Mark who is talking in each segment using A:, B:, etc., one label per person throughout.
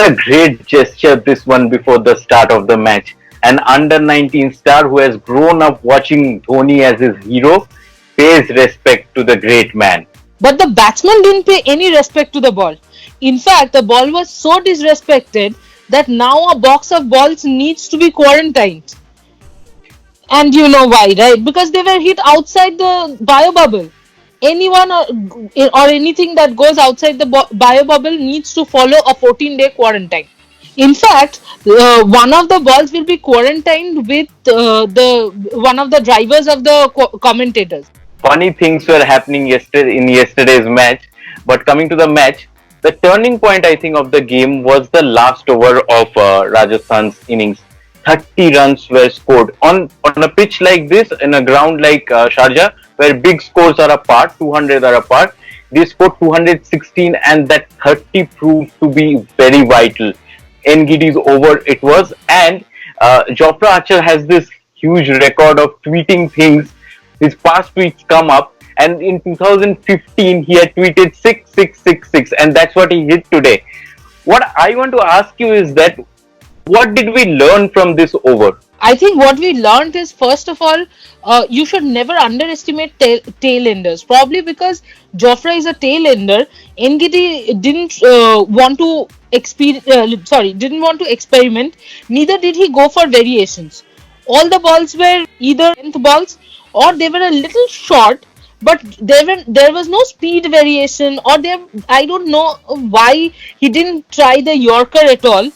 A: a great gesture, this one, before the start of the match. An under 19 star who has grown up watching Dhoni as his hero pays respect to the great man.
B: But the batsman didn't pay any respect to the ball. In fact, the ball was so disrespected that now a box of balls needs to be quarantined. And you know why, right? Because they were hit outside the bio bubble. Anyone or anything that goes outside the bio bubble needs to follow a 14-day quarantine. In fact, one of the balls will be quarantined with the one of the drivers of the commentators.
A: Funny things were happening yesterday in yesterday's match. But coming to the match, the turning point, I think, of the game was the last over of Rajasthan's innings. 30 runs were scored on a pitch like this, in a ground like Sharjah, where big scores are apart, 200 are apart. They scored 216, and that 30 proved to be very vital. NGD's over it was, and Jofra Archer has this huge record of tweeting things. His past tweets come up, and in 2015 he had tweeted 6666, and that's what he hit today. What I want to ask you is that what did we learn from this over?
B: I think what we learned is, first of all, you should never underestimate tail enders. Probably because Jofra is a tail ender, Ngidi didn't want to didn't want to experiment. Neither did he go for variations. All the balls were either length balls or they were a little short. But there was no speed variation, or there I don't know why he didn't try the Yorker at all.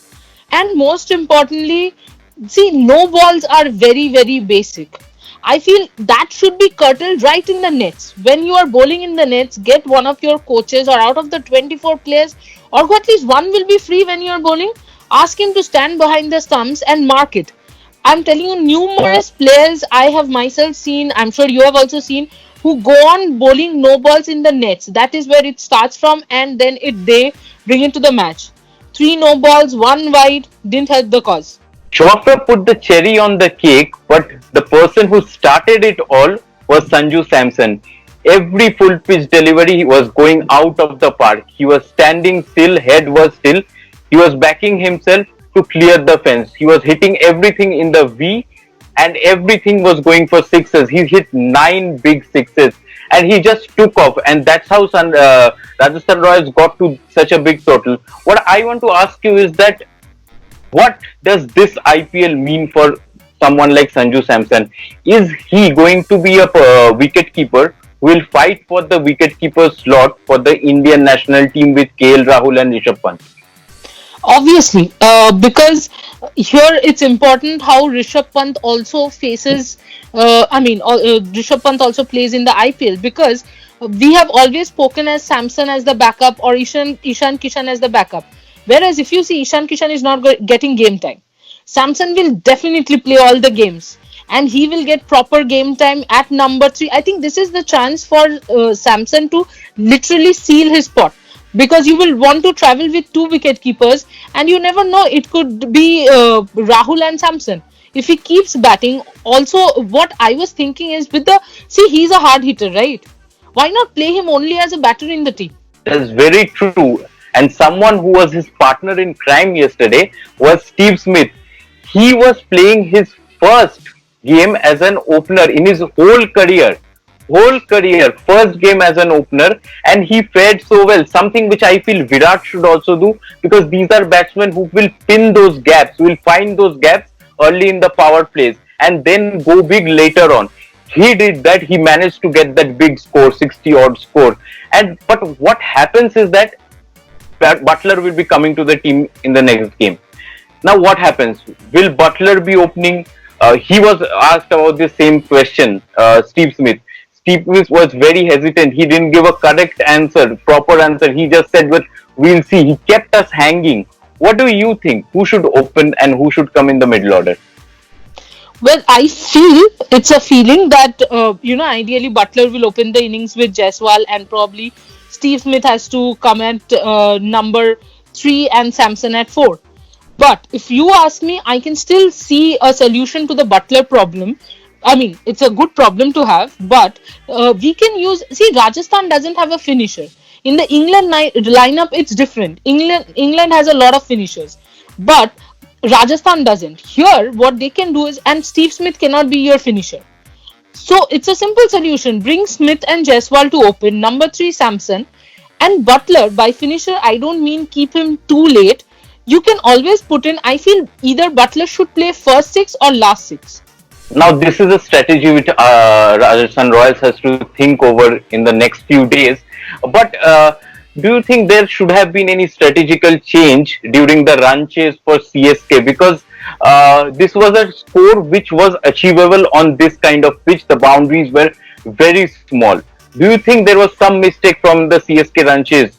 B: And most importantly, see, no balls are very, very basic. I feel that should be curtailed right in the nets. When you are bowling in the nets, get one of your coaches, or out of the 24 players, or at least one will be free when you are bowling. Ask him to stand behind the stumps and mark it. I'm telling you, numerous players I have myself seen, I'm sure you have also seen, who go on bowling no balls in the nets. That is where it starts from, and then they bring it to the match. 3 no balls, 1 wide, didn't help the cause.
A: Chopra put the cherry on the cake, but the person who started it all was Sanju Samson. Every full pitch delivery was going out of the park. He was standing still, head was still. He was backing himself to clear the fence. He was hitting everything in the V, and everything was going for sixes. He hit 9 big sixes, and he just took off. And that's how Rajasthan Royals got to such a big total. What I want to ask you is that what does this IPL mean for someone like Sanju Samson? Is he going to be a wicket keeper who will fight for the wicket keeper slot for the Indian national team with KL Rahul and Rishabh Pant?
B: Obviously, because here it's important how Rishabh Pant also faces. Rishabh Pant also plays in the IPL, because we have always spoken as Samson as the backup, or Ishan Kishan as the backup. Whereas if you see, Ishan Kishan is not getting game time. Samson will definitely play all the games, and he will get proper game time at number 3. I think this is the chance for Samson to literally seal his spot, because you will want to travel with 2 wicket keepers, and you never know, it could be Rahul and Samson. If he keeps batting, also what I was thinking is, he's a hard hitter, right? Why not play him only as a batter in the team?
A: That's very true. And someone who was his partner in crime yesterday was Steve Smith. He was playing his first game as an opener in his whole career. First game as an opener, and he fared so well. Something which I feel Virat should also do, because these are batsmen who will pin those gaps, will find those gaps early in the power plays, and then go big later on. He did that. He managed to get that big score, 60 odd score. But what happens is that Butler will be coming to the team in the next game. Now what happens? Will Butler be opening? He was asked about the same question, Steve Smith. Steve Smith was very hesitant. He didn't give a correct answer, proper answer. He just said, "But we'll see." He kept us hanging. What do you think? Who should open and who should come in the middle order?
B: Well, I feel it's a feeling that, ideally Butler will open the innings with Jaiswal, and probably Steve Smith has to come at number 3 and Samson at 4. But if you ask me, I can still see a solution to the Butler problem. I mean, it's a good problem to have, but we can use. See, Rajasthan doesn't have a finisher. In the lineup, it's different. England has a lot of finishers, but Rajasthan doesn't. Here, what they can do is, and Steve Smith cannot be your finisher. So it's a simple solution. Bring Smith and Jaiswal to open. Number three, Samson. And Butler, by finisher, I don't mean keep him too late. You can always put in, I feel either Butler should play first six or last six.
A: Now, this is a strategy which Rajasthan Royals has to think over in the next few days. But do you think there should have been any strategical change during the run chase for CSK? Because this was a score which was achievable on this kind of pitch. The boundaries were very small. Do you think there was some mistake from the CSK run chase?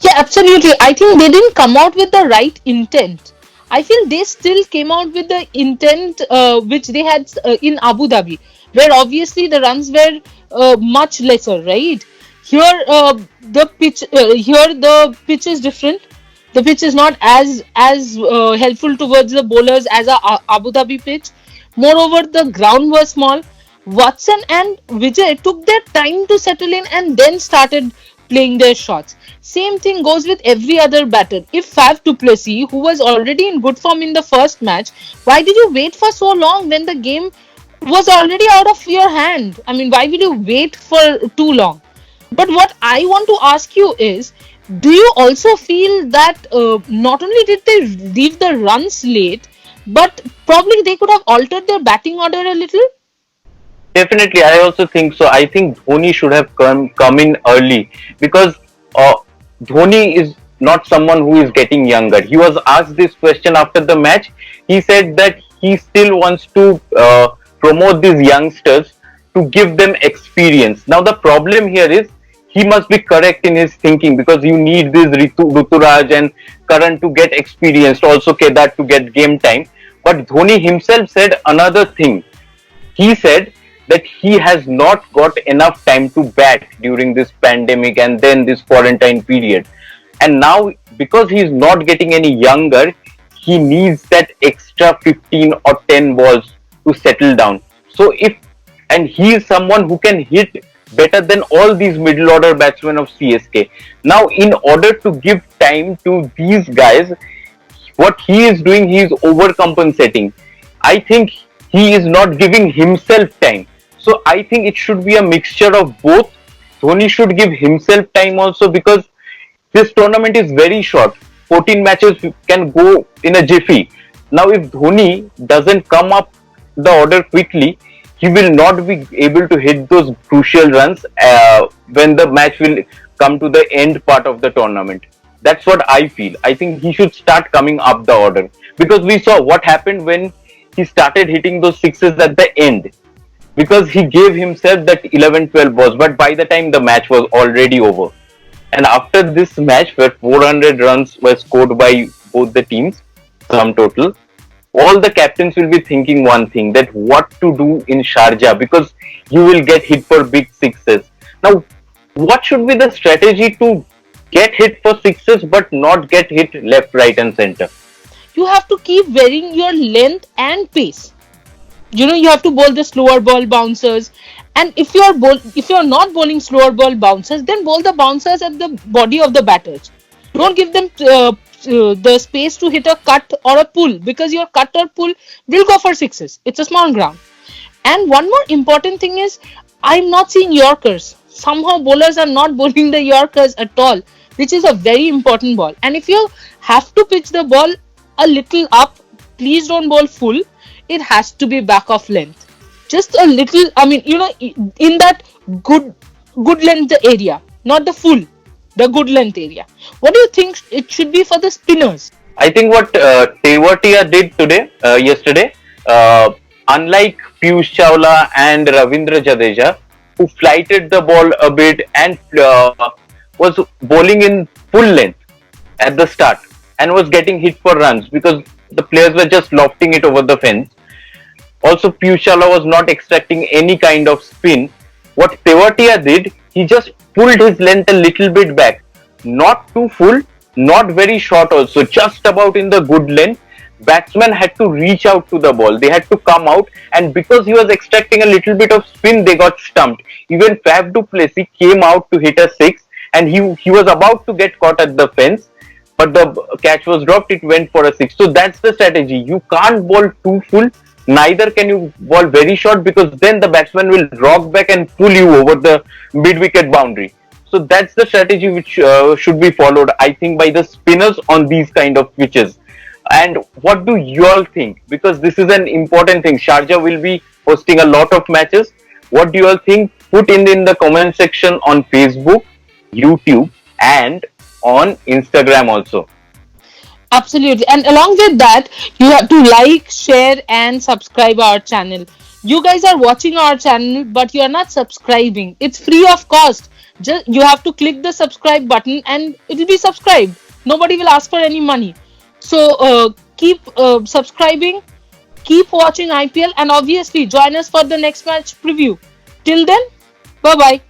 B: Yeah, absolutely. I think they didn't come out with the right intent. I feel they still came out with the intent which they had in Abu Dhabi, where obviously the runs were much lesser, right? Here, the pitch is different. The pitch is not as helpful towards the bowlers as a Abu Dhabi pitch. Moreover, the ground was small. Watson and Vijay took their time to settle in and then started playing their shots. Same thing goes with every other batter. If Faf du Plessis, who was already in good form in the first match, why did you wait for so long when the game was already out of your hand? I mean, why will you wait for too long? But what I want to ask you is, do you also feel that not only did they leave the runs late, but probably they could have altered their batting order a little?
A: Definitely, I also think so. I think Dhoni should have come in early because uh, Dhoni is not someone who is getting younger. He was asked this question after the match. He said that he still wants to promote these youngsters to give them experience. Now the problem here is he must be correct in his thinking because you need this Ruturaj and Karan to get experienced, also Kedar to get game time. But Dhoni himself said another thing. He said that he has not got enough time to bat during this pandemic and then this quarantine period. And now, because he is not getting any younger, he needs that extra 15 or 10 balls to settle down. So, and he is someone who can hit better than all these middle order batsmen of CSK. Now, in order to give time to these guys, what he is doing, he is overcompensating. I think he is not giving himself time. So I think it should be a mixture of both. Dhoni should give himself time also because this tournament is very short. 14 matches can go in a jiffy. Now, if Dhoni doesn't come up the order quickly, he will not be able to hit those crucial runs when the match will come to the end part of the tournament. That's what I feel. I think he should start coming up the order because we saw what happened when he started hitting those sixes at the end because he gave himself that 11-12 balls, but by the time the match was already over. And after this match, where 400 runs were scored by both the teams, sum total, all the captains will be thinking one thing, that what to do in Sharjah because you will get hit for big sixes. Now, what should be the strategy to get hit for sixes but not get hit left, right, and center?
B: You have to keep varying your length and pace. You have to bowl the slower ball bouncers, and if you're not bowling slower ball bouncers, then bowl the bouncers at the body of the batters. Don't give them the space to hit a cut or a pull because your cut or pull will go for sixes. It's a small ground. And one more important thing is, I'm not seeing Yorkers. Somehow bowlers are not bowling the Yorkers at all, which is a very important ball. And if you have to pitch the ball a little up, please don't bowl full. It has to be back of length. Just a little, I mean, in that good length area, not the full, the good length area. What do you think it should be for the spinners?
A: I think what Tewatia did yesterday, unlike Piyush Chawla and Ravindra Jadeja, who flighted the ball a bit and was bowling in full length at the start and was getting hit for runs because the players were just lofting it over the fence. Also, Piyush Chawla was not extracting any kind of spin. What Tewatia did, he just pulled his length a little bit back. Not too full, not very short also, just about in the good length. Batsmen had to reach out to the ball. They had to come out, and because he was extracting a little bit of spin, they got stumped. Even Faf du Plessis came out to hit a six, and he was about to get caught at the fence, but the catch was dropped. It went for a six. So that's the strategy. You can't bowl too full. Neither can you bowl very short, because then the batsman will rock back and pull you over the mid-wicket boundary. So that's the strategy which should be followed, I think, by the spinners on these kind of pitches. And what do you all think? Because this is an important thing. Sharjah will be hosting a lot of matches. What do you all think? Put in the comment section on Facebook, YouTube, and on Instagram also.
B: Absolutely. And along with that, you have to like, share, and subscribe our channel. You guys are watching our channel, but you are not subscribing. It's free of cost. Just you have to click the subscribe button and it will be subscribed. Nobody will ask for any money. So keep subscribing, keep watching IPL, and obviously join us for the next match preview. Till then, bye bye.